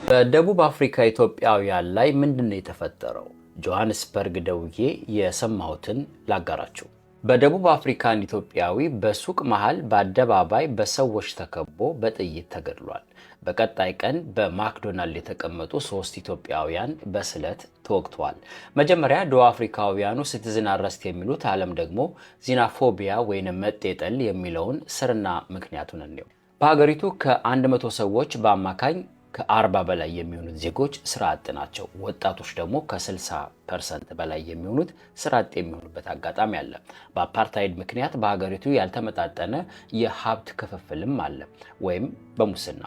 በደቡብ አፍሪካ ኢትዮጵያውያን ላይ ምንድነው የተፈጠረው? ጆሃንስበርግ ደውዬ የሰማሁትን ላጋራችሁ። በደቡብ አፍሪካን ኢትዮጵያዊ በሱቅ መሃል በአደባባይ በሰዎች ተከቦ በጥይት ተገድሏል። በቀጣይ ቀን በማክዶናልድ የተቀመጡ 3 ኢትዮጵያውያን በስለት ተወግተዋል። መጀመሪያ ደቡብ አፍሪካውያኑ ሲቲዝን አረስት የሚሉት ዓለም ደግሞ ዚናፎቢያ ወይንም መጤጠል የሚለውን ስርና ምክንያቱን እንየው። በሀገሪቱ ከ100 ሰዎች በአማካኝ ከ40 በላይ የሚሆኑት ዜጎች ስራ አጥ ናቸው። ወጣቶች ደግሞ ከ60% በላይ የሚሆኑት ስራ አጥ የሚሆኑበት አጋጣሚ አለ። በአፓርታይድ ምክንያት በሀገሪቱ ያልተመጣጠነ የሀብት ክፍፍልም አለ፣ ወይም በሙስና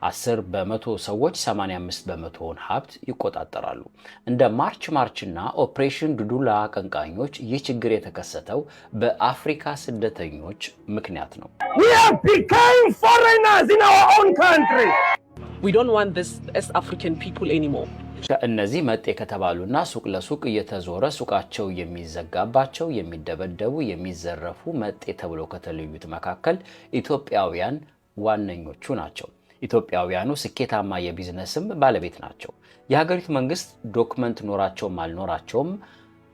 10 በመቶ ሰዎች 85 በመቶውን ሀብት ይቆጣጠራሉ። እንደ ማርች እና ኦፕሬሽን ዱዱላ አቀንቃኞች ይህ ችግር የተከሰተው በአፍሪካ ስደተኞች ምክንያት ነው። We have become foreigners in our own country. We don't want this as African people anymore. እነዚህ መጤ ከተባሉና ሱቅ ለሱቅ እየተዞረ ሱቃቸው የሚዘጋባቸው፣ የሚደበደቡ፣ የሚዘረፉ መጤ ተብሎ ከተለዩት መካከል ኢትዮጵያውያን ዋነኞቹ ናቸው። ኢትዮጵያውያኑ ስኬታማ የቢዝነስም ባለቤት ናቸው። የሀገሪቱ መንግስት ዶክመንት ኖራቸውም አልኖራቸውም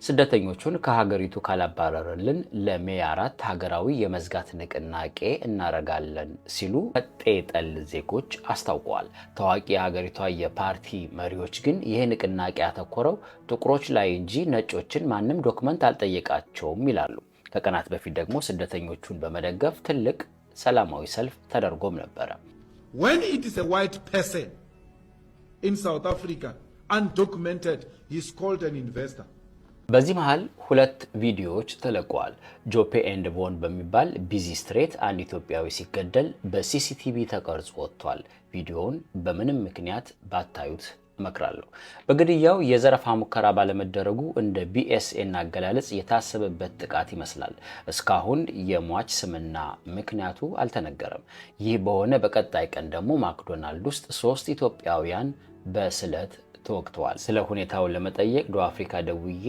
ስደተኞቹን ከሀገሪቱ ካላባረረልን ለሜይ 4 ሀገራዊ የመዝጋት ንቅናቄ እናረጋለን ሲሉ መጤጠል ዜጎች አስታውቀዋል። ታዋቂ የሀገሪቷ የፓርቲ መሪዎች ግን ይሄ ንቅናቄ ያተኮረው ጥቁሮች ላይ እንጂ ነጮችን ማንም ዶክመንት አልጠየቃቸውም ይላሉ። ከቀናት በፊት ደግሞ ስደተኞቹን በመደገፍ ትልቅ ሰላማዊ ሰልፍ ተደርጎም ነበረ። When it is a white person in South Africa undocumented, he is called an investor. በዚህ መሃል 2 ቪዲዮዎች ተለቀዋል። ጆፔ ኤንድ ቦን በሚባል ቢዚ ስትሬት አንድ ኢትዮጵያዊ ሲገደል በሲሲቲቪ ተቀርጾ ወጥቷል። ቪዲዮውን በምንም ምክንያት ባታዩት እመክራለሁ። በግድያው የዘረፋ ሙከራ ባለመደረጉ እንደ ቢኤስኤን አገላለጽ የታሰበበት ጥቃት ይመስላል። እስካሁን የሟች ስምና ምክንያቱ አልተነገረም። ይህ በሆነ በቀጣይ ቀን ደግሞ ማክዶናልድ ውስጥ 3 ኢትዮጵያውያን በስለት ተወግተዋል። ስለ ሁኔታው ለመጠየቅ ደቡብ አፍሪካ ደውዬ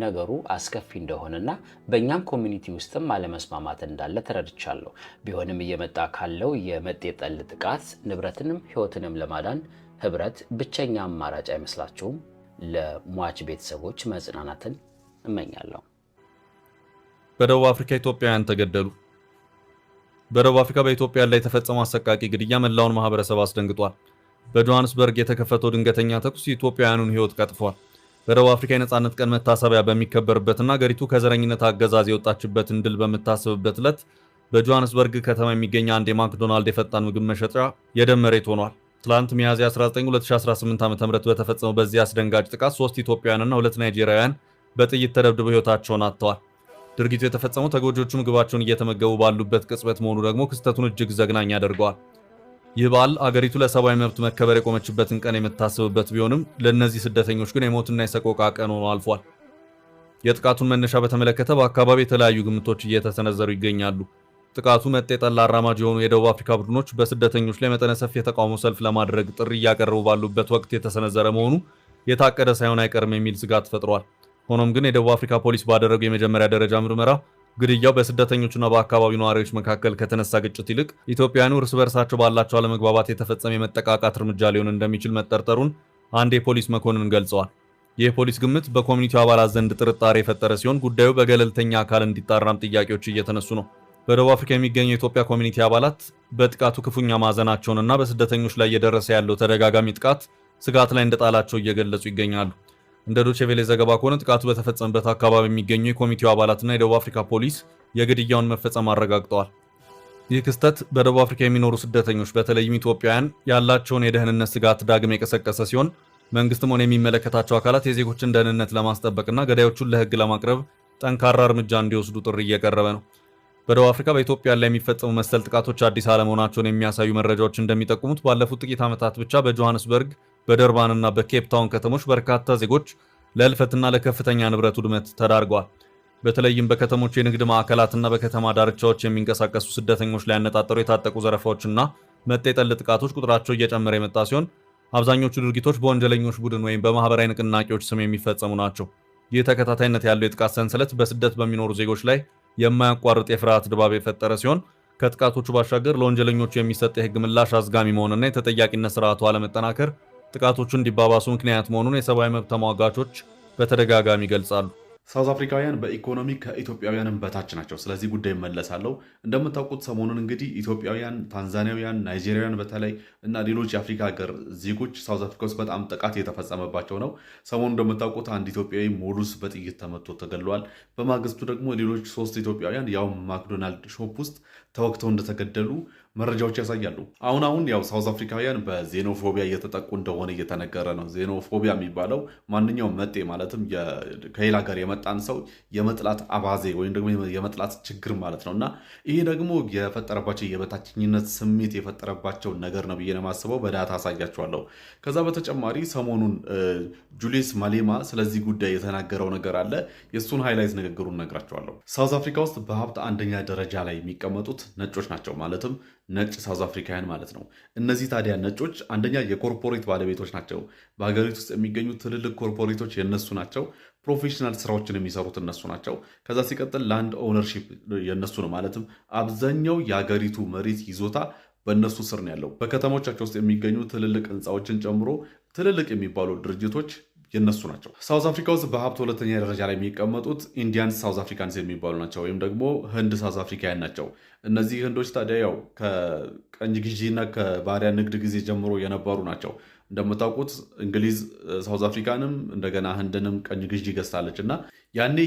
ነገሩ አስከፊ እንደሆነና በእኛም ኮሚኒቲ ውስጥም አለመስማማት እንዳለ ተረድቻለሁ። ቢሆንም እየመጣ ካለው የመጤጠል ጥቃት ንብረትንም ሕይወትንም ለማዳን ህብረት ብቸኛ አማራጭ አይመስላችሁም? ለሟች ቤተሰቦች መጽናናትን እመኛለሁ። በደቡብ አፍሪካ ኢትዮጵያውያን ተገደሉ። በደቡብ አፍሪካ በኢትዮጵያ ላይ የተፈጸመው አሰቃቂ ግድያ መላውን ማህበረሰብ አስደንግጧል። በጆሃንስበርግ የተከፈተው ድንገተኛ ተኩስ ኢትዮጵያውያኑን ህይወት ቀጥፏል። በደቡብ አፍሪካ የነጻነት ቀን መታሰቢያ በሚከበርበትና ሀገሪቱ ከዘረኝነት አገዛዝ የወጣችበትን ድል በምታስብበት ዕለት በጆሃንስበርግ ከተማ የሚገኝ አንድ የማክዶናልድ የፈጣን ምግብ መሸጫ የደም መሬት ሆኗል። ትላንት ሚያዝያ 19 2018 ዓ.ም በተፈጸመው በዚህ አስደንጋጭ ጥቃት 3 ኢትዮጵያውያንና 2 ናይጄሪያውያን በጥይት ተደብድበው ህይወታቸውን አጥተዋል። ድርጊቱ የተፈጸመው ተጎጆቹ ምግባቸውን እየተመገቡ ባሉበት ቅጽበት መሆኑ ደግሞ ክስተቱን እጅግ ዘግናኝ ያደርገዋል። ይህ በዓል አገሪቱ ለሰብአዊ መብት መከበር የቆመችበትን ቀን የምታስብበት ቢሆንም ለእነዚህ ስደተኞች ግን የሞትና የሰቆቃ ቀን ሆኖ አልፏል። የጥቃቱን መነሻ በተመለከተ በአካባቢ የተለያዩ ግምቶች እየተሰነዘሩ ይገኛሉ። ጥቃቱ መጤጠል አራማጅ የሆኑ የደቡብ አፍሪካ ቡድኖች በስደተኞች ላይ መጠነ ሰፊ የተቃውሞ ሰልፍ ለማድረግ ጥሪ እያቀረቡ ባሉበት ወቅት የተሰነዘረ መሆኑ የታቀደ ሳይሆን አይቀርም የሚል ስጋት ፈጥሯል። ሆኖም ግን የደቡብ አፍሪካ ፖሊስ ባደረገው የመጀመሪያ ደረጃ ምርመራ ግድያው በስደተኞችና በአካባቢው ነዋሪዎች መካከል ከተነሳ ግጭት ይልቅ ኢትዮጵያውያኑ እርስ በርሳቸው ባላቸው አለመግባባት የተፈጸመ የመጠቃቃት እርምጃ ሊሆን እንደሚችል መጠርጠሩን አንድ የፖሊስ መኮንን ገልጸዋል። ይህ የፖሊስ ግምት በኮሚኒቲው አባላት ዘንድ ጥርጣሬ የፈጠረ ሲሆን ጉዳዩ በገለልተኛ አካል እንዲጣራም ጥያቄዎች እየተነሱ ነው። በደቡብ አፍሪካ የሚገኙ የኢትዮጵያ ኮሚኒቲ አባላት በጥቃቱ ክፉኛ ማዘናቸውንና በስደተኞች ላይ እየደረሰ ያለው ተደጋጋሚ ጥቃት ስጋት ላይ እንደጣላቸው እየገለጹ ይገኛሉ። እንደ ዶቼ ቬለ ዘገባ ከሆነ ጥቃቱ በተፈጸመበት አካባቢ የሚገኙ የኮሚቴው አባላትና የደቡብ አፍሪካ ፖሊስ የግድያውን መፈጸም አረጋግጠዋል። ይህ ክስተት በደቡብ አፍሪካ የሚኖሩ ስደተኞች በተለይም ኢትዮጵያውያን ያላቸውን የደህንነት ስጋት ዳግም የቀሰቀሰ ሲሆን መንግስትም ሆነ የሚመለከታቸው አካላት የዜጎችን ደህንነት ለማስጠበቅና ገዳዮቹን ለህግ ለማቅረብ ጠንካራ እርምጃ እንዲወስዱ ጥሪ እየቀረበ ነው። በደቡብ አፍሪካ በኢትዮጵያ ላይ የሚፈጸሙ መሰል ጥቃቶች አዲስ አለመሆናቸውን የሚያሳዩ መረጃዎች እንደሚጠቁሙት ባለፉት ጥቂት ዓመታት ብቻ በጆሃንስበርግ በደርባንና በኬፕ ታውን ከተሞች በርካታ ዜጎች ለእልፈትና ለከፍተኛ ንብረት ውድመት ተዳርገዋል። በተለይም በከተሞች የንግድ ማዕከላትና በከተማ ዳርቻዎች የሚንቀሳቀሱ ስደተኞች ላይ ያነጣጠሩ የታጠቁ ዘረፋዎችና መጤጠል ጥቃቶች ቁጥራቸው እየጨመረ የመጣ ሲሆን አብዛኞቹ ድርጊቶች በወንጀለኞች ቡድን ወይም በማህበራዊ ንቅናቄዎች ስም የሚፈጸሙ ናቸው። ይህ ተከታታይነት ያለው የጥቃት ሰንሰለት በስደት በሚኖሩ ዜጎች ላይ የማያቋርጥ የፍርሃት ድባብ የፈጠረ ሲሆን ከጥቃቶቹ ባሻገር ለወንጀለኞቹ የሚሰጥ የህግ ምላሽ አዝጋሚ መሆንና የተጠያቂነት ስርዓቱ አለመጠናከር ጥቃቶቹ እንዲባባሱ ምክንያት መሆኑን የሰብአዊ መብት ተሟጋቾች በተደጋጋሚ ይገልጻሉ። ሳውዝ አፍሪካውያን በኢኮኖሚ ከኢትዮጵያውያንም በታች ናቸው። ስለዚህ ጉዳይ መለሳለሁ። እንደምታውቁት ሰሞኑን እንግዲህ ኢትዮጵያውያን፣ ታንዛኒያውያን፣ ናይጄሪያውያን በተለይ እና ሌሎች የአፍሪካ ሀገር ዜጎች ሳውዝ አፍሪካ ውስጥ በጣም ጥቃት የተፈጸመባቸው ነው። ሰሞኑን እንደምታውቁት አንድ ኢትዮጵያዊ ሞሉስ በጥይት ተመቶ ተገድሏል። በማግስቱ ደግሞ ሌሎች 3 ኢትዮጵያውያን ያው ማክዶናልድ ሾፕ ውስጥ ተወግተው እንደተገደሉ መረጃዎች ያሳያሉ። አሁን ያው ሳውዝ አፍሪካውያን በዜኖፎቢያ እየተጠቁ እንደሆነ እየተነገረ ነው። ዜኖፎቢያ የሚባለው ማንኛውም መጤ ማለትም ከሌላ ሀገር የመጣን ሰው የመጥላት አባዜ ወይም ደግሞ የመጥላት ችግር ማለት ነው እና ይሄ ደግሞ የፈጠረባቸው የበታችኝነት ስሜት የፈጠረባቸው ነገር ነው ብዬ ነው የማስበው። በዳታ አሳያቸዋለሁ። ከዛ በተጨማሪ ሰሞኑን ጁሊየስ ማሌማ ስለዚህ ጉዳይ የተናገረው ነገር አለ። የእሱን ሃይላይት ንግግሩን ነግራቸዋለሁ። ሳውዝ አፍሪካ ውስጥ በሀብት አንደኛ ደረጃ ላይ የሚቀመጡት ነጮች ናቸው። ማለትም ነጭ ሳውዝ አፍሪካውያን ማለት ነው። እነዚህ ታዲያ ነጮች አንደኛ የኮርፖሬት ባለቤቶች ናቸው። በሀገሪቱ ውስጥ የሚገኙ ትልልቅ ኮርፖሬቶች የነሱ ናቸው። ፕሮፌሽናል ስራዎችን የሚሰሩት እነሱ ናቸው። ከዛ ሲቀጥል ላንድ ኦውነርሺፕ የነሱ ነው። ማለትም አብዛኛው የሀገሪቱ መሬት ይዞታ በእነሱ ስር ነው ያለው። በከተሞቻቸው ውስጥ የሚገኙ ትልልቅ ህንፃዎችን ጨምሮ ትልልቅ የሚባሉ ድርጅቶች የነሱ ናቸው። ሳውዝ አፍሪካ ውስጥ በሀብት ሁለተኛ ደረጃ ላይ የሚቀመጡት ኢንዲያንስ ሳውዝ አፍሪካንስ የሚባሉ ናቸው፣ ወይም ደግሞ ህንድ ሳውዝ አፍሪካውያን ናቸው። እነዚህ ህንዶች ታዲያ ያው ከቀኝ ግዢና ከባሪያ ንግድ ጊዜ ጀምሮ የነበሩ ናቸው። እንደምታውቁት እንግሊዝ ሳውዝ አፍሪካንም እንደገና ህንድንም ቀኝ ግዢ ገዝታለች እና ያኔ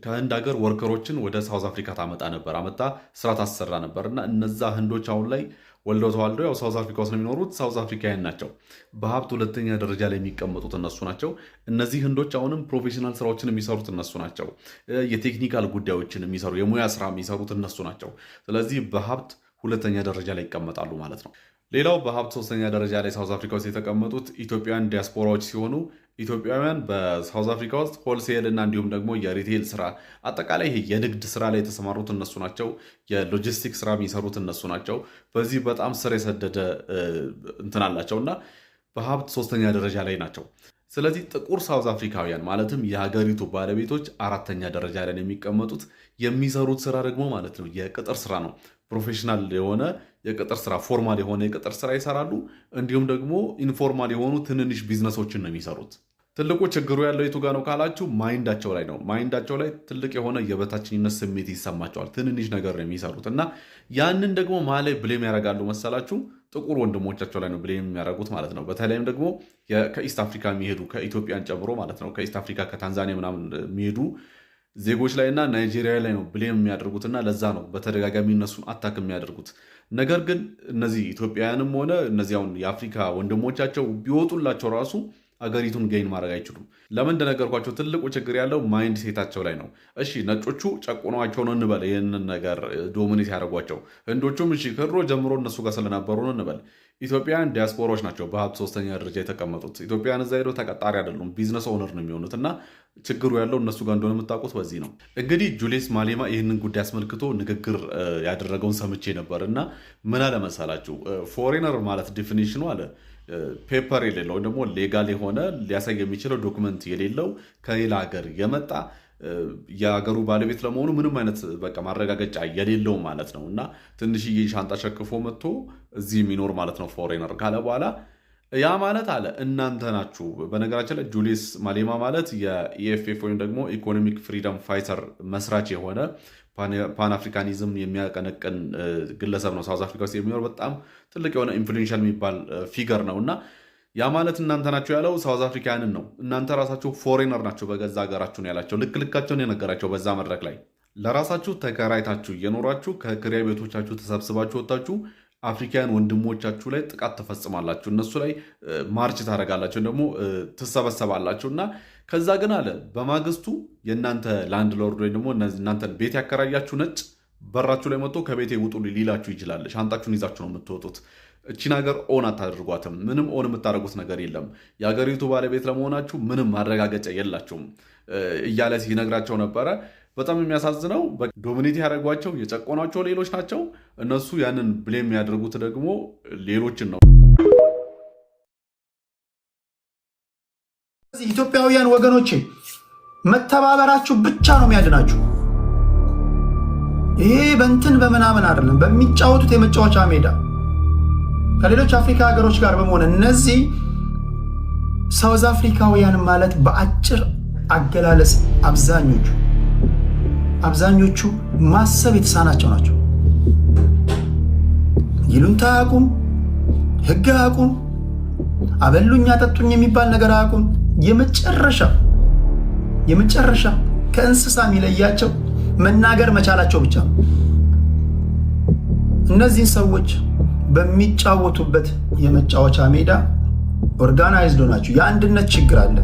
ከህንድ ሀገር ወርከሮችን ወደ ሳውዝ አፍሪካ ታመጣ ነበር፣ አመጣ ስራ ታሰራ ነበር እና እነዛ ህንዶች አሁን ላይ ወልደው ተዋልደው ያው ሳውዝ አፍሪካ ውስጥ ነው የሚኖሩት። ሳውዝ አፍሪካውያን ናቸው። በሀብት ሁለተኛ ደረጃ ላይ የሚቀመጡት እነሱ ናቸው። እነዚህ ህንዶች አሁንም ፕሮፌሽናል ስራዎችን የሚሰሩት እነሱ ናቸው። የቴክኒካል ጉዳዮችን የሚሰሩ የሙያ ስራ የሚሰሩት እነሱ ናቸው። ስለዚህ በሀብት ሁለተኛ ደረጃ ላይ ይቀመጣሉ ማለት ነው። ሌላው በሀብት ሶስተኛ ደረጃ ላይ ሳውዝ አፍሪካ ውስጥ የተቀመጡት ኢትዮጵያውያን ዲያስፖራዎች ሲሆኑ ኢትዮጵያውያን በሳውዝ አፍሪካ ውስጥ ሆልሴል እና እንዲሁም ደግሞ የሪቴል ስራ አጠቃላይ ይሄ የንግድ ስራ ላይ የተሰማሩት እነሱ ናቸው። የሎጂስቲክ ስራ የሚሰሩት እነሱ ናቸው። በዚህ በጣም ስር የሰደደ እንትን አላቸው እና በሀብት ሶስተኛ ደረጃ ላይ ናቸው። ስለዚህ ጥቁር ሳውዝ አፍሪካውያን ማለትም የሀገሪቱ ባለቤቶች አራተኛ ደረጃ ላይ የሚቀመጡት። የሚሰሩት ስራ ደግሞ ማለት ነው የቅጥር ስራ ነው። ፕሮፌሽናል የሆነ የቅጥር ስራ፣ ፎርማል የሆነ የቅጥር ስራ ይሰራሉ። እንዲሁም ደግሞ ኢንፎርማል የሆኑ ትንንሽ ቢዝነሶችን ነው የሚሰሩት። ትልቁ ችግሩ ያለው የቱ ጋ ነው ካላችሁ ማይንዳቸው ላይ ነው። ማይንዳቸው ላይ ትልቅ የሆነ የበታችኝነት ስሜት ይሰማቸዋል። ትንንሽ ነገር ነው የሚሰሩት እና ያንን ደግሞ ማላይ ብሌም ያደርጋሉ መሰላችሁ ጥቁር ወንድሞቻቸው ላይ ነው ብሌም የሚያደርጉት ማለት ነው። በተለይም ደግሞ ከኢስት አፍሪካ የሚሄዱ ከኢትዮጵያን ጨምሮ ማለት ነው ከኢስት አፍሪካ ከታንዛኒያ ምናምን የሚሄዱ ዜጎች ላይ እና ናይጄሪያ ላይ ነው ብሌም የሚያደርጉትና ለዛ ነው በተደጋጋሚ እነሱን አታክ የሚያደርጉት። ነገር ግን እነዚህ ኢትዮጵያውያንም ሆነ እነዚያውን የአፍሪካ ወንድሞቻቸው ቢወጡላቸው ራሱ አገሪቱን ገይን ማድረግ አይችሉም። ለምን እንደነገርኳቸው ትልቁ ችግር ያለው ማይንድ ሴታቸው ላይ ነው። እሺ ነጮቹ ጨቁኗቸው ነው እንበል፣ ይህንን ነገር ዶሚኔት ያደርጓቸው። ህንዶቹም እሺ ከድሮ ጀምሮ እነሱ ጋር ስለነበሩ ነው እንበል። ኢትዮጵያውያን ዲያስፖራዎች ናቸው በሀብት ሶስተኛ ደረጃ የተቀመጡት። ኢትዮጵያውያን እዛ ሄደው ተቀጣሪ አይደሉም፣ ቢዝነስ ኦነር ነው የሚሆኑት እና ችግሩ ያለው እነሱ ጋር እንደሆነ የምታውቁት በዚህ ነው። እንግዲህ ጁሊየስ ማሌማ ይህንን ጉዳይ አስመልክቶ ንግግር ያደረገውን ሰምቼ ነበር እና ምን አለ መሰላችሁ ፎሬነር ማለት ዲፊኒሽኑ አለ ፔፐር የሌለው ወይም ደግሞ ሌጋል የሆነ ሊያሳይ የሚችለው ዶክመንት የሌለው ከሌላ ሀገር የመጣ የሀገሩ ባለቤት ለመሆኑ ምንም አይነት በቃ ማረጋገጫ የሌለው ማለት ነው እና ትንሽዬ ሻንጣ ሸክፎ መጥቶ እዚህ የሚኖር ማለት ነው ፎሬነር ካለ በኋላ ያ ማለት አለ እናንተ ናችሁ። በነገራችን ላይ ጁሊየስ ማሌማ ማለት የኢኤፍኤፍ ወይም ደግሞ ኢኮኖሚክ ፍሪደም ፋይተር መስራች የሆነ ፓን አፍሪካኒዝም የሚያቀነቅን ግለሰብ ነው። ሳውዝ አፍሪካ ውስጥ የሚኖር በጣም ትልቅ የሆነ ኢንፍሉዌንሻል የሚባል ፊገር ነው እና ያ ማለት እናንተ ናቸው ያለው ሳውዝ አፍሪካንን ነው። እናንተ ራሳችሁ ፎሬነር ናቸው በገዛ ሀገራችሁ ነው ያላቸው። ልካቸውን የነገራቸው በዛ መድረክ ላይ ለራሳችሁ ተከራይታችሁ እየኖራችሁ ከክራይ ቤቶቻችሁ ተሰብስባችሁ ወጣችሁ አፍሪካውያን ወንድሞቻችሁ ላይ ጥቃት ተፈጽማላችሁ፣ እነሱ ላይ ማርች ታደርጋላችሁ፣ ደግሞ ትሰበሰባላችሁ እና ከዛ ግን አለ በማግስቱ የእናንተ ላንድ ሎርድ ወይ ደግሞ እናንተን ቤት ያከራያችሁ ነጭ በራችሁ ላይ መጥቶ ከቤቴ ውጡ ሊላችሁ ይችላል። ሻንጣችሁን ይዛችሁ ነው የምትወጡት። እቺን ሀገር ኦን አታደርጓትም። ምንም ኦን የምታደርጉት ነገር የለም። የሀገሪቱ ባለቤት ለመሆናችሁ ምንም ማረጋገጫ የላችሁም እያለ ሲነግራቸው ነበረ። በጣም የሚያሳዝነው ዶሚኔት ያደረጓቸው የጨቆኗቸው ሌሎች ናቸው። እነሱ ያንን ብሌም የሚያደርጉት ደግሞ ሌሎችን ነው። ኢትዮጵያውያን ወገኖቼ መተባበራችሁ ብቻ ነው የሚያድናችሁ። ይሄ በእንትን በምናምን አይደለም። በሚጫወቱት የመጫወቻ ሜዳ ከሌሎች አፍሪካ ሀገሮች ጋር በመሆን እነዚህ ሳውዝ አፍሪካውያን ማለት በአጭር አገላለጽ አብዛኞቹ ማሰብ የተሳናቸው ናቸው። ይሉንታ አያውቁም፣ ህግ አያውቁም፣ አበሉኝ አጠጡኝ የሚባል ነገር አያውቁም። የመጨረሻ ከእንስሳ የሚለያቸው መናገር መቻላቸው ብቻ ነው። እነዚህን ሰዎች በሚጫወቱበት የመጫወቻ ሜዳ ኦርጋናይዝድ ናቸው። የአንድነት ችግር አለ።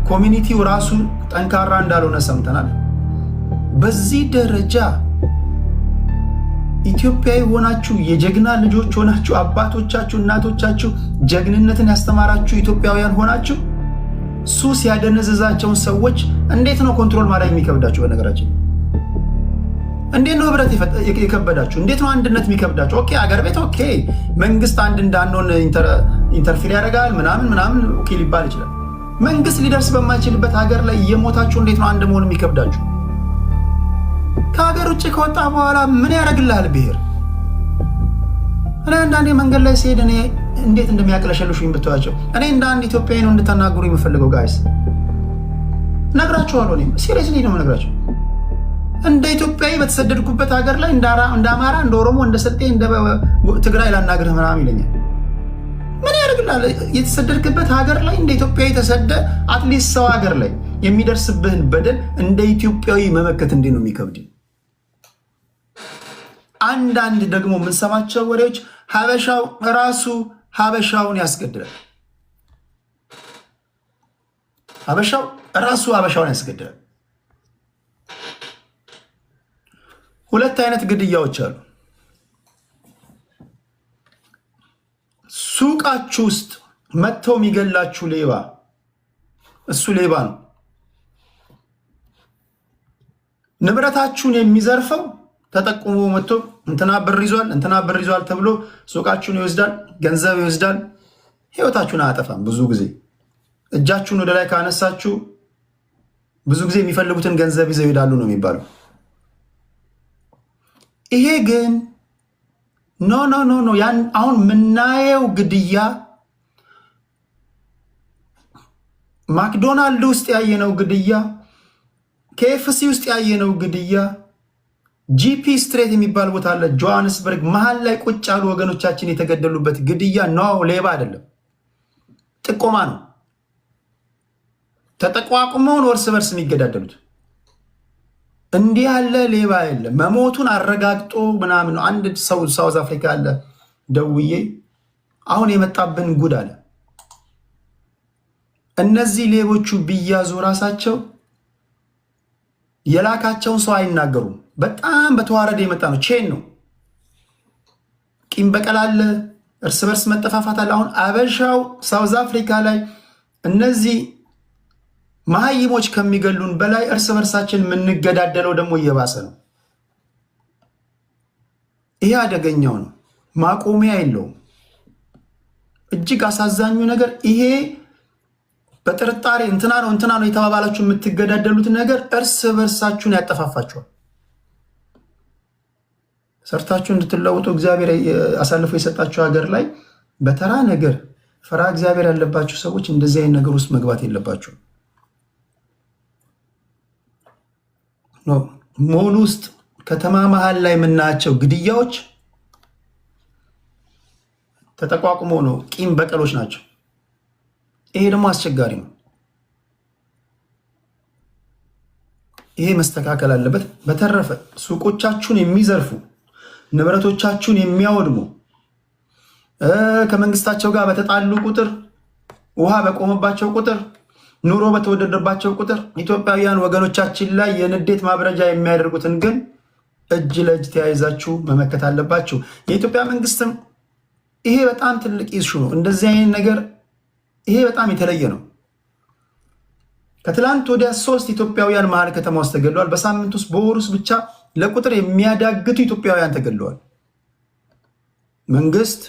ኮሚኒቲው ራሱ ጠንካራ እንዳልሆነ ሰምተናል። በዚህ ደረጃ ኢትዮጵያዊ ሆናችሁ የጀግና ልጆች ሆናችሁ አባቶቻችሁ እናቶቻችሁ ጀግንነትን ያስተማራችሁ ኢትዮጵያውያን ሆናችሁ ሱስ ያደነዘዛቸውን ሰዎች እንዴት ነው ኮንትሮል ማድረግ የሚከብዳችሁ? በነገራችን እንዴት ነው ህብረት የከበዳችሁ? እንዴት ነው አንድነት የሚከብዳችሁ? ኦኬ አገር ቤት ኦኬ መንግስት አንድ እንዳንሆን ኢንተርፊር ያደርጋል ምናምን ኦኬ ሊባል ይችላል። መንግስት ሊደርስ በማይችልበት ሀገር ላይ እየሞታችሁ እንዴት ነው አንድ መሆን የሚከብዳችሁ? ከሀገር ውጭ ከወጣ በኋላ ምን ያደርግልሃል ብሔር? እኔ አንዳንዴ መንገድ ላይ ሲሄድ እኔ እንዴት እንደሚያቅለሸልሹኝ ብትዋቸው እኔ እንደ አንድ ኢትዮጵያዊ ነው እንድታናግሩ የምፈልገው። ጋይስ ነግራችኋለሁ። እኔም ሲሪየስሊ ነው የምነግራቸው። እንደ ኢትዮጵያዊ በተሰደድኩበት ሀገር ላይ እንደ አማራ፣ እንደ ኦሮሞ፣ እንደ ሰጤ፣ እንደ ትግራይ ላናግርህ ምናምን ይለኛል። ምን ያደርግልሃል? የተሰደድክበት ሀገር ላይ እንደ ኢትዮጵያዊ ተሰደ አትሊስት ሰው ሀገር ላይ የሚደርስብህን በደል እንደ ኢትዮጵያዊ መመከት እንዴት ነው የሚከብድ? አንዳንድ ደግሞ የምንሰማቸው ወሬዎች ሀበሻው ራሱ ሀበሻውን ያስገድላል። ሀበሻው ራሱ ሀበሻውን ያስገድላል። ሁለት አይነት ግድያዎች አሉ። ሱቃችሁ ውስጥ መጥተው የሚገላችሁ ሌባ፣ እሱ ሌባ ነው። ንብረታችሁን የሚዘርፈው ተጠቁሞ መጥቶ እንትና ብር ይዟል ተብሎ ሱቃችሁን ይወስዳል፣ ገንዘብ ይወስዳል። ህይወታችሁን አያጠፋም። ብዙ ጊዜ እጃችሁን ወደ ላይ ካነሳችሁ ብዙ ጊዜ የሚፈልጉትን ገንዘብ ይዘው ይሄዳሉ ነው የሚባለው። ይሄ ግን ኖ ያን አሁን የምናየው ግድያ ማክዶናልድ ውስጥ ያየነው ግድያ፣ KFC ውስጥ ያየነው ግድያ፣ GP ስትሬት የሚባል ቦታ አለ ጆሃንስበርግ መሃል ላይ ቁጭ ያሉ ወገኖቻችን የተገደሉበት ግድያ ነው። ሌባ አይደለም፣ ጥቆማ ነው። ተጠቋቁመውን እርስ በርስ የሚገዳደሉት እንዲህ ያለ ሌባ የለም። መሞቱን አረጋግጦ ምናምን ነው። አንድ ሰው ሳውዝ አፍሪካ አለ ደውዬ አሁን የመጣብን ጉድ አለ። እነዚህ ሌቦቹ ቢያዙ ራሳቸው የላካቸውን ሰው አይናገሩም። በጣም በተዋረደ የመጣ ነው። ቼን ነው። ቂም በቀል አለ፣ እርስ በርስ መጠፋፋት አለ። አሁን አበሻው ሳውዝ አፍሪካ ላይ እነዚህ መሀይሞች ከሚገሉን በላይ እርስ በርሳችን የምንገዳደለው ደግሞ እየባሰ ነው። ይሄ አደገኛው ነው። ማቆሚያ የለውም። እጅግ አሳዛኙ ነገር ይሄ በጥርጣሬ እንትና ነው የተባባላችሁ የምትገዳደሉት ነገር እርስ በርሳችሁን ያጠፋፋችኋል። ሰርታችሁ እንድትለውጡ እግዚአብሔር አሳልፎ የሰጣችሁ ሀገር ላይ በተራ ነገር ፈራ እግዚአብሔር ያለባችሁ ሰዎች እንደዚህ አይነት ነገር ውስጥ መግባት የለባችሁ። ሞል ውስጥ ከተማ መሃል ላይ የምናያቸው ግድያዎች ተጠቋቁሞ ነው፣ ቂም በቀሎች ናቸው። ይሄ ደግሞ አስቸጋሪ ነው። ይሄ መስተካከል አለበት። በተረፈ ሱቆቻችሁን የሚዘርፉ ንብረቶቻችሁን የሚያወድሙ ከመንግስታቸው ጋር በተጣሉ ቁጥር ውሃ በቆመባቸው ቁጥር ኑሮ በተወደደባቸው ቁጥር ኢትዮጵያውያን ወገኖቻችን ላይ የንዴት ማብረጃ የሚያደርጉትን ግን እጅ ለእጅ ተያይዛችሁ መመከት አለባችሁ። የኢትዮጵያ መንግስትም ይሄ በጣም ትልቅ ኢሹ ነው። እንደዚህ አይነት ነገር ይሄ በጣም የተለየ ነው። ከትላንት ወዲያ 3 ኢትዮጵያውያን መሀል ከተማ ውስጥ ተገድለዋል። በሳምንት ውስጥ በወር ውስጥ ብቻ ለቁጥር የሚያዳግቱ ኢትዮጵያውያን ተገድለዋል። መንግስት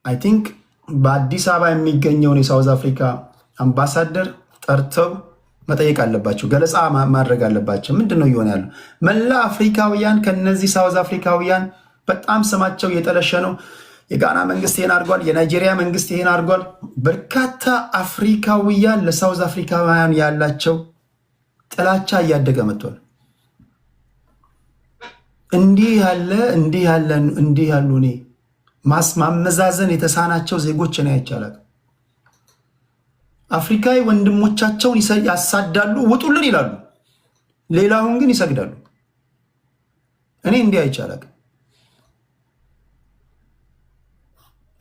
አይ ቲንክ በአዲስ አበባ የሚገኘውን የሳውዝ አፍሪካ አምባሳደር ጠርተው መጠየቅ አለባቸው፣ ገለጻ ማድረግ አለባቸው። ምንድን ነው እየሆነ ያለው? መላ አፍሪካውያን ከነዚህ ሳውዝ አፍሪካውያን በጣም ስማቸው እየጠለሸ ነው። የጋና መንግስት ይሄን አድርጓል። የናይጄሪያ መንግስት ይሄን አድርጓል። በርካታ አፍሪካውያን ለሳውዝ አፍሪካውያን ያላቸው ጥላቻ እያደገ መጥቷል። እንዲህ ያሉ እኔ ማመዛዘን የተሳናቸው ዜጎች ነው አይቻላል። አፍሪካዊ ወንድሞቻቸውን ያሳዳሉ፣ ውጡልን ይላሉ። ሌላውን ግን ይሰግዳሉ። እኔ እንዲህ አይቻላል።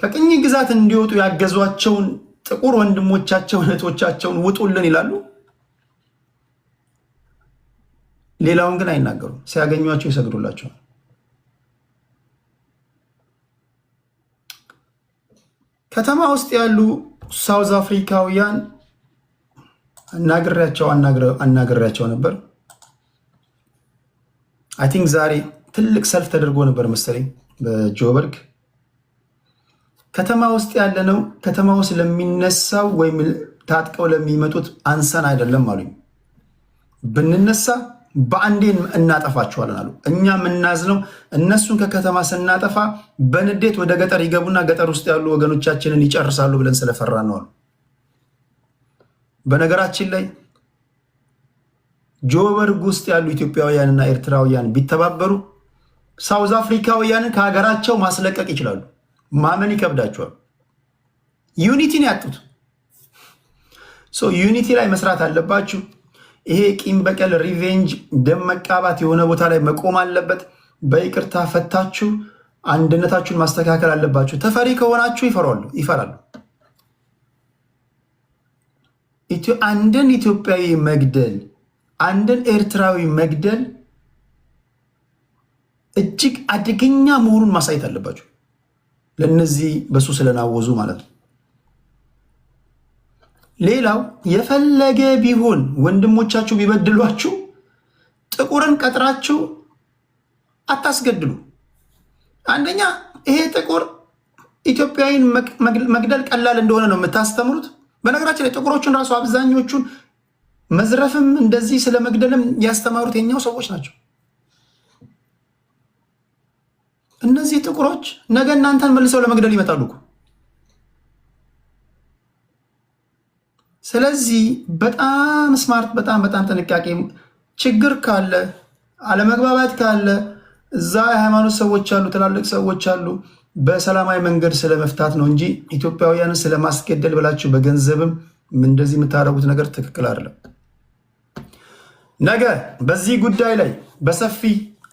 ከቅኝ ግዛት እንዲወጡ ያገዟቸውን ጥቁር ወንድሞቻቸውን እህቶቻቸውን ውጡልን ይላሉ። ሌላውን ግን አይናገሩም። ሲያገኟቸው ይሰግዱላቸዋል። ከተማ ውስጥ ያሉ ሳውዝ አፍሪካውያን አናግሬያቸው ነበር። አይ ቲንክ ዛሬ ትልቅ ሰልፍ ተደርጎ ነበር መሰለኝ በጆበርግ። ከተማ ውስጥ ያለ ነው። ከተማ ውስጥ ለሚነሳው ወይም ታጥቀው ለሚመጡት አንሰን አይደለም አሉኝ። ብንነሳ በአንዴ እናጠፋቸዋለን አሉ። እኛ የምናዝነው እነሱን ከከተማ ስናጠፋ በንዴት ወደ ገጠር ይገቡና ገጠር ውስጥ ያሉ ወገኖቻችንን ይጨርሳሉ ብለን ስለፈራን ነው አሉ። በነገራችን ላይ ጆበርግ ውስጥ ያሉ ኢትዮጵያውያንና ኤርትራውያን ቢተባበሩ ሳውዝ አፍሪካውያንን ከሀገራቸው ማስለቀቅ ይችላሉ። ማመን ይከብዳቸዋል። ዩኒቲን ያጡት ዩኒቲ ላይ መስራት አለባችሁ። ይሄ ቂም በቀል ሪቬንጅ ደም መቃባት የሆነ ቦታ ላይ መቆም አለበት። በይቅርታ ፈታችሁ አንድነታችሁን ማስተካከል አለባችሁ። ተፈሪ ከሆናችሁ ይፈራሉ። አንድን ኢትዮጵያዊ መግደል፣ አንድን ኤርትራዊ መግደል እጅግ አደገኛ መሆኑን ማሳየት አለባችሁ። ለነዚህ በሱ ስለናወዙ ማለት ነው። ሌላው የፈለገ ቢሆን ወንድሞቻችሁ ቢበድሏችሁ ጥቁርን ቀጥራችሁ አታስገድሉ። አንደኛ ይሄ ጥቁር ኢትዮጵያዊን መግደል ቀላል እንደሆነ ነው የምታስተምሩት። በነገራችን ላይ ጥቁሮቹን ራሱ አብዛኞቹን መዝረፍም እንደዚህ ስለ መግደልም ያስተማሩት የኛው ሰዎች ናቸው። እነዚህ ጥቁሮች ነገ እናንተን መልሰው ለመግደል ይመጣሉ እኮ። ስለዚህ በጣም ስማርት፣ በጣም ጥንቃቄ። ችግር ካለ አለመግባባት ካለ እዛ የሃይማኖት ሰዎች አሉ፣ ትላልቅ ሰዎች አሉ። በሰላማዊ መንገድ ስለመፍታት ነው እንጂ ኢትዮጵያውያንን ስለማስገደል ብላችሁ በገንዘብም እንደዚህ የምታደርጉት ነገር ትክክል አይደለም። ነገ በዚህ ጉዳይ ላይ በሰፊ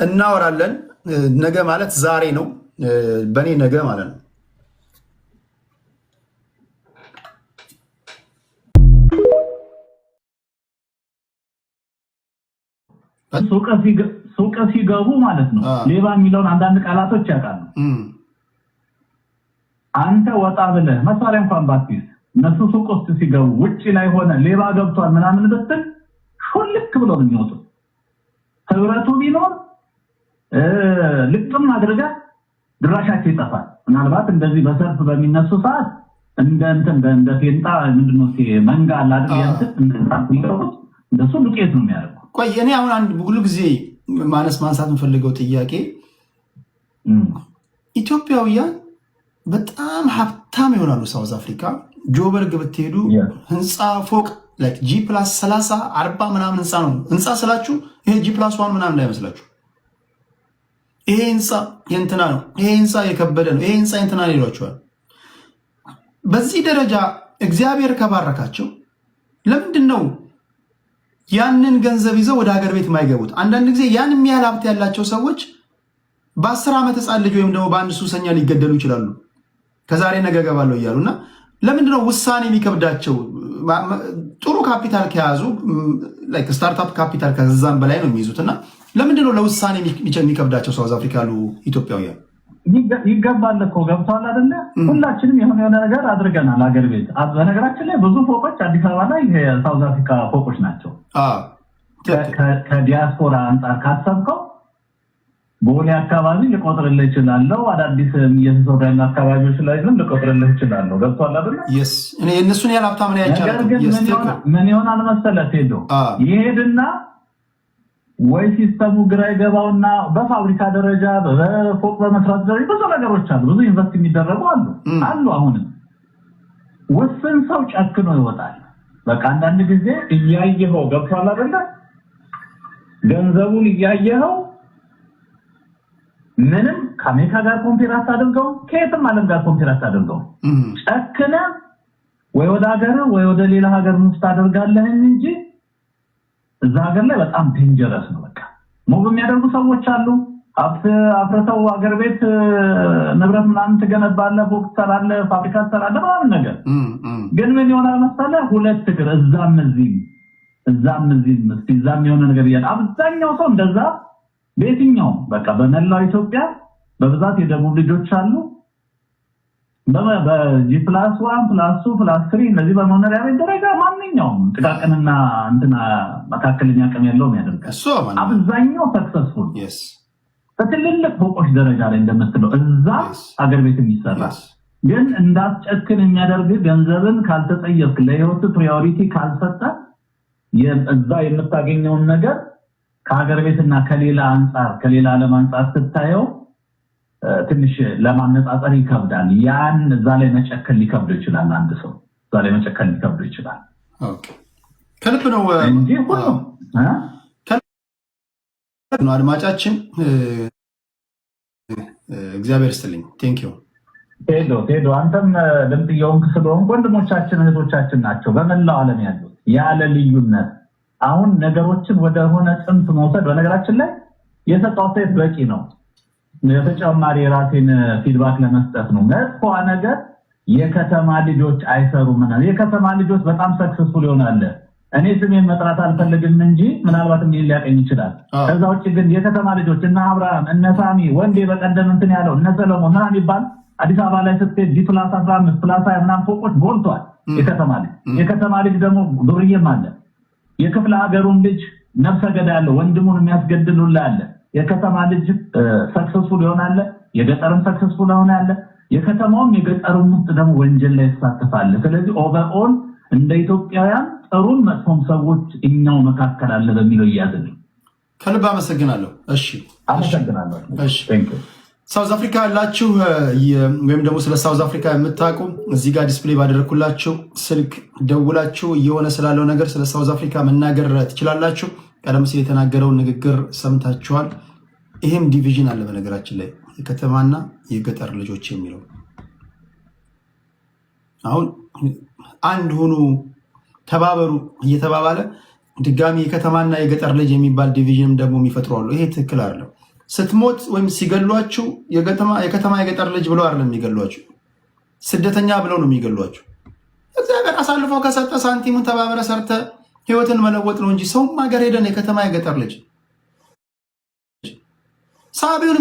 እናወራለን። ነገ ማለት ዛሬ ነው፣ በእኔ ነገ ማለት ነው። ሱቅ ሲገቡ ማለት ነው ሌባ የሚለውን አንዳንድ ቃላቶች ያውቃሉ። አንተ ወጣ ብለህ መሳሪያ እንኳን ባትይዝ እነሱ ሱቅ ውስጥ ሲገቡ ውጪ ላይ ሆነ ሌባ ገብቷል ምናምን ብትል ሹልክ ብሎ ነው የሚወጡት። ህብረቱ ቢኖር ልቅም አድርጋ ድራሻቸው ይጠፋል። ምናልባት እንደዚህ በሰርፍ በሚነሱ ሰዓት እንደ ፌንጣ ምንድነው መንጋ አላድርግ እንደሱ ዱቄት ነው የሚያደርገው። ቆይ እኔ አሁን አንድ ሁሉ ጊዜ ማንሳት የምፈልገው ጥያቄ ኢትዮጵያውያን በጣም ሀብታም ይሆናሉ። ሳውዝ አፍሪካ ጆበርግ ብትሄዱ ህንፃ ፎቅ ላይክ G+30 40 ምናምን ህንፃ ነው። ህንፃ ስላችሁ ይሄ G+1 ምናምን እንዳይመስላችሁ። ይሄ ህንፃ የእንትና ነው፣ ይሄ ህንፃ የከበደ ነው፣ ይሄ ህንፃ የእንትና ነው ይሏቸዋል። በዚህ ደረጃ እግዚአብሔር ከባረካቸው ለምንድን ነው ያንን ገንዘብ ይዘው ወደ ሀገር ቤት የማይገቡት? አንዳንድ ጊዜ ያን የሚያህል ሀብት ያላቸው ሰዎች በ10 ዓመት ህፃን ልጅ ወይም ደግሞ በአንድ ሱሰኛ ሊገደሉ ይችላሉ። ከዛሬ ነገ ገባለሁ እያሉና ለምንድነው ውሳኔ የሚከብዳቸው? ጥሩ ካፒታል ከያዙ ላይክ ስታርታፕ ካፒታል ከዛም በላይ ነው የሚይዙትና ለምንድነው ለውሳኔ የሚከብዳቸው ሳውዝ አፍሪካ ያሉ ኢትዮጵያውያን? ይገባል እኮ ገብቷል አይደለ? ሁላችንም የሆነ ነገር አድርገናል ሀገር ቤት። በነገራችን ላይ ብዙ ፎቆች አዲስ አበባ ላይ የሳውዝ አፍሪካ ፎቆች ናቸው። ከዲያስፖራ አንጻር ካሰብከው ቦሌ አካባቢ ልቆጥርልህ እችላለሁ። አዳዲስ እየተሰሩ ያሉ አካባቢዎች ላይ ግን ልቆጥርልህ እችላለሁ። ገብቷል አይደል? እኔ እነሱን ያህል ሀብታም ነው ያቻለው። ምን ይሆናል መሰለህ ሄዶ ይሄድና ወይ ሲስተሙ ግራ ይገባውና በፋብሪካ ደረጃ በፎቅ በመስራት ደረጃ ብዙ ነገሮች አሉ፣ ብዙ ኢንቨስት የሚደረጉ አሉ። አሁንም ውስን ሰው ጨክኖ ይወጣል። በቃ አንዳንድ ጊዜ እያየኸው ገብቷል አይደል? ገንዘቡን እያየኸው ምንም ከአሜሪካ ጋር ኮምፔር አታድርገው፣ ከየትም ዓለም ጋር ኮምፔር አታድርገው። ጨክነ ወይ ወደ ሀገር ወይ ወደ ሌላ ሀገር ውስጥ አድርጋለህ እንጂ እዛ ሀገር ላይ በጣም ዴንጀረስ ነው። በቃ ሙቭ የሚያደርጉ ሰዎች አሉ። አፍርተው ሀገር ቤት ንብረት ምናምን ትገነባለህ፣ ፎቅ ትሰራለህ፣ ፋብሪካ ትሰራለህ ምናምን ነገር። ግን ምን ይሆናል መሰለህ ሁለት እግር እዛም እዛም የሆነ ነገር እያለ አብዛኛው ሰው እንደዛ በየትኛው በቃ በመላው ኢትዮጵያ በብዛት የደቡብ ልጆች አሉ። በG+1+2+3 እነዚህ በመኖሪያ ቤት ደረጃ ማንኛውም ጥቃቅንና እንትና መካከለኛ አቅም ያለው የሚያደርጋል። አብዛኛው ሰክሰስፉል በትልልቅ ፎቆች ደረጃ ላይ እንደምትለው እዛ አገር ቤት የሚሰራ ግን እንዳትጨክን የሚያደርግ ገንዘብን ካልተጠየቅ ለህይወት ፕራዮሪቲ ካልሰጠ እዛ የምታገኘውን ነገር ከሀገር ቤትና ከሌላ ዓለም አንፃር ስታየው ትንሽ ለማነጻጸር ይከብዳል። ያን እዛ ላይ መጨከል ሊከብድ ይችላል። አንድ ሰው እዛ ላይ መጨከል ሊከብድ ይችላል። ኦኬ ከልብ ነው እንጂ ሁሉም አድማጫችን እግዚአብሔር ይስጥልኝ። ቴንክ ዩ ቴዶ አንተም ድምጥየውን ስለሆንክ ወንድሞቻችን እህቶቻችን ናቸው በመላው ዓለም ያሉት ያለ ልዩነት። አሁን ነገሮችን ወደ ሆነ ጽንፍ መውሰድ በነገራችን ላይ የሰጠው ሴት በቂ ነው። የተጨማሪ ራሴን ፊድባክ ለመስጠት ነው። መጥፎ ነገር የከተማ ልጆች አይሰሩም እና የከተማ ልጆች በጣም ሰክሰስፉል ይሆናል። እኔ ስሜን መጥራት አልፈልግም እንጂ ምናልባት ምን ሊያቀኝ ይችላል። ከዛ ውጭ ግን የከተማ ልጆች እና አብርሃም እነ ሳሚ ወንዴ በቀደም እንትን ያለው እነ ሰለሞን ምናምን ይባል አዲስ አበባ ላይ ስትሄድ G+15+20 ምናምን ፎቆች ቦልቷል። የከተማ ልጅ ደግሞ ዱርዬም አለ። የክፍለ ሀገሩን ልጅ ነፍሰ ገዳይ ያለው ወንድሙን የሚያስገድሉላ አለ። የከተማ ልጅ ሰክሰስፉል ይሆናል፣ የገጠርም ሰክሰስፉል ይሆናል። የከተማውም የገጠሩም ውስጥ ደግሞ ወንጀል ላይ ተሳተፋለ። ስለዚህ ኦቨርኦል እንደ ኢትዮጵያውያን ጥሩም መጥፎም ሰዎች እኛው መካከል አለ በሚለው ይያዝልኝ። ከልብ አመሰግናለሁ። እሺ አመሰግናለሁ። እሺ ሳውዝ አፍሪካ ያላችሁ ወይም ደግሞ ስለ ሳውዝ አፍሪካ የምታውቁ እዚህ ጋር ዲስፕሌይ ባደረኩላችሁ ስልክ ደውላችሁ እየሆነ ስላለው ነገር ስለ ሳውዝ አፍሪካ መናገር ትችላላችሁ። ቀደም ሲል የተናገረውን ንግግር ሰምታችኋል። ይሄም ዲቪዥን አለ በነገራችን ላይ የከተማና የገጠር ልጆች የሚለው አሁን አንድ ሆኑ ተባበሩ እየተባባለ ድጋሚ የከተማና የገጠር ልጅ የሚባል ዲቪዥንም ደግሞ የሚፈጥሩ አሉ። ይሄ ትክክል አይደለም። ስትሞት ወይም ሲገሏችሁ የከተማ የገጠር ልጅ ብለው አይደለም የሚገሏችሁ፣ ስደተኛ ብለው ነው የሚገሏችሁ። እግዚአብሔር አሳልፎ ከሰጠ ሳንቲሙን ተባበረ ሰርተ ህይወትን መለወጥ ነው እንጂ ሰውም ሀገር ሄደን የከተማ የገጠር ልጅ ሳቢውን